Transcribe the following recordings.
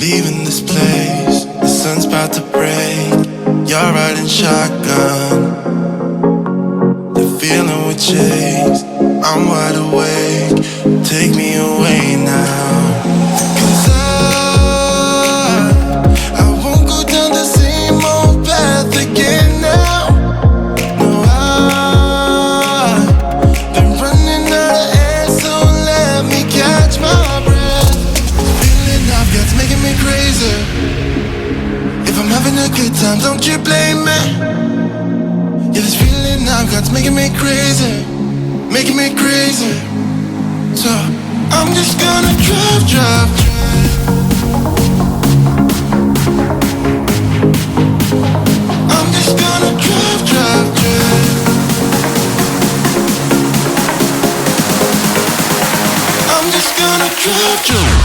leaving this place. The sun's about to break. You're riding shotgun. The feeling we chase. I'm wide awake. Take me away now. 'Cause I won't go down the same old path again now. No, I've been running out of air, so let me catch my breath. The feeling I've got's making me crazy. If I'm having a good time, don't you blame me. Yeah, this feeling I've got's making me crazy. Making me crazy. So I'm just gonna drive, drive, drive. I'm just gonna drive, drive, drive. I'm just gonna drive, drive.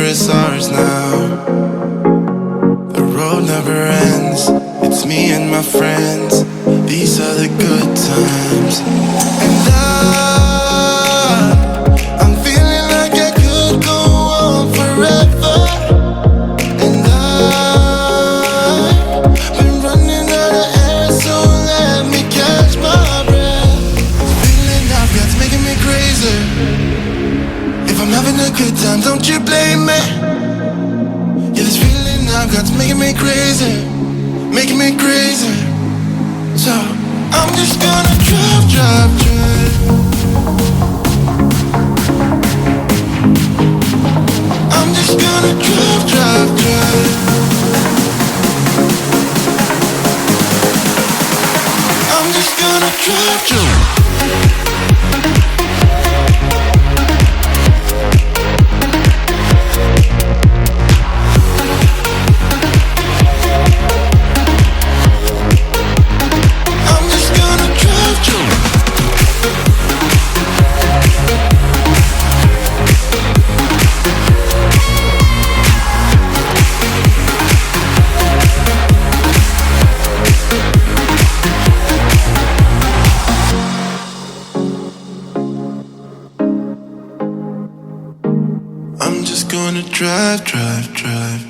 Is ours now. The road never ends. It's me and my friends. These are the good times. And I'm feeling like I could go on forever. And I've been running out of air, so let me catch my breath. The feeling I've got's making me crazy. If I'm having a good time, don't you blame me. Yeah, this feeling I've got's making me crazy. Making me crazy. So I'm just gonna drive, drive, drive. I'm just gonna drive, drive, drive. I'm just gonna drive, drive. I'm just gonna drive, drive, drive.